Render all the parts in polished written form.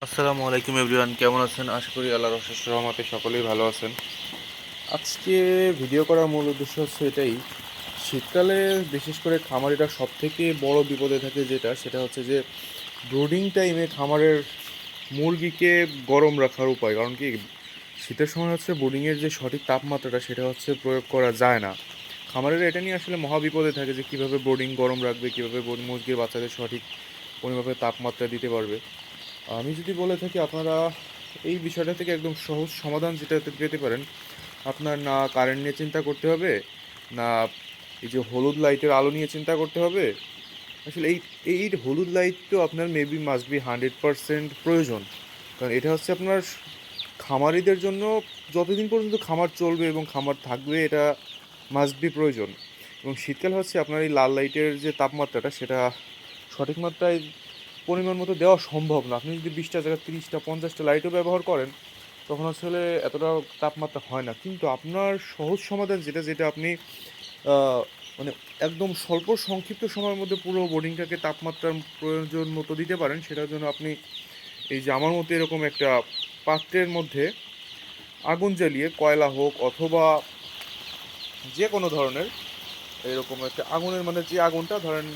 আসসালামু আলাইকুম এভরিওয়ান, কেমন আছেন? আশা করি আল্লাহর অশেষ রহমতে সকলেই ভালো আছেন। আজকে ভিডিও করার মূল উদ্দেশ্য হচ্ছে এটাই, শীতকালে বিশেষ করে খামারিরা সব থেকে বড় বিপদে থাকে সেটা হচ্ছে যে ব্রুডিং টাইমে খামারের মুরগিকে গরম রাখার উপায়। কারণ কি, শীতের সময় হচ্ছে ব্রুডিংয়ের যে সঠিক তাপমাত্রাটা সেটা হচ্ছে প্রয়োগ করা যায় না। খামারেরা এটা নিয়ে আসলে মহা বিপদে থাকে যে কীভাবে ব্রুডিং গরম রাখবে, কীভাবে মুরগির বাচ্চাদের সঠিক পরিমাপে তাপমাত্রা দিতে পারবে। আমি যদি বলে থাকি, আপনারা এই বিষয়টা থেকে একদম সহজ সমাধান যেটা পেতে পারেন, আপনার না কারেন্ট নিয়ে চিন্তা করতে হবে, না এই যে হলুদ লাইটের আলো নিয়ে চিন্তা করতে হবে। আসলে এই এই হলুদ লাইট তো আপনার মেবি মাস্ট বি 100% প্রয়োজন। কারণ এটা হচ্ছে আপনার খামারিদের জন্য, যতদিন পর্যন্ত খামার চলবে এবং খামার থাকবে, এটা মাস্ট বি প্রয়োজন। এবং শীতকাল হচ্ছে আপনার এই লাল লাইটের যে তাপমাত্রাটা, সেটা সঠিক মাত্রায় পরিমাণ মতো দেওয়া সম্ভব না। আপনি যদি 20টা জায়গায় 30টা 50টা লাইটও ব্যবহার করেন, তখন আসলে এতটা তাপমাত্রা হয় না। কিন্তু আপনার সহজ সমাধান যেটা আপনি মানে একদম স্বল্প সংক্ষিপ্ত সময়ের মধ্যে পুরো বোর্ডিংটাকে তাপমাত্রার প্রয়োজন মতো দিতে পারেন, সেটার জন্য আপনি এই যে আমার মতো এরকম একটা পাত্রের মধ্যে আগুন জ্বালিয়ে, কয়লা হোক অথবা যে কোনো ধরনের এরকম একটা আগুনের, মানে যে আগুনটা ধরেন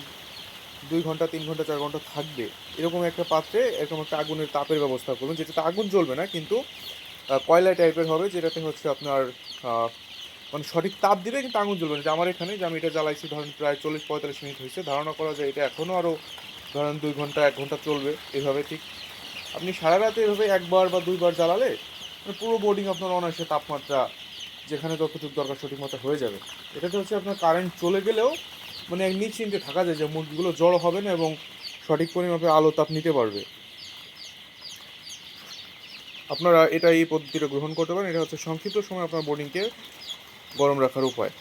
2 ঘন্টা 3 ঘন্টা 4 ঘন্টা থাকবে, এরকম একটা পাত্রে এরকম একটা আগুনের তাপের ব্যবস্থা করবেন, যেটাতে আগুন জ্বলবে না কিন্তু কয়লা টাইপের হবে, যেটাতে হচ্ছে আপনার আহ, মানে সঠিক তাপ দিবে কিন্তু আগুন জ্বলবে না। যে আমার এখানে যে আমি এটা জ্বালাইছি ধরেন প্রায় 40-45 মিনিট হয়েছে, ধারণা করা যায় এটা এখনও আরও ধরেন 2 ঘন্টা 1 ঘন্টা চলবে এভাবে। ঠিক আপনি সারা রাতে এভাবে একবার বা দুইবার জ্বালালে মানে পুরো বোর্ডিং আপনার অনায়াসে তাপমাত্রা যেখানে যতটুকু দরকার সঠিক মতো হয়ে যাবে। এটাতে হচ্ছে আপনার কারেন্ট চলে গেলেও মানে এক নিশ্চিন্তে থাকা যায় যে মুরগিগুলো জড়ো হবে না এবং সঠিক পরিমাপে আলো তাপ নিতে পারবে। আপনারা এই পদ্ধতিটা গ্রহণ করতে পারেন। এটা হচ্ছে সংক্ষিপ্ত সময় আপনার বোর্ডিংকে গরম রাখার উপায়।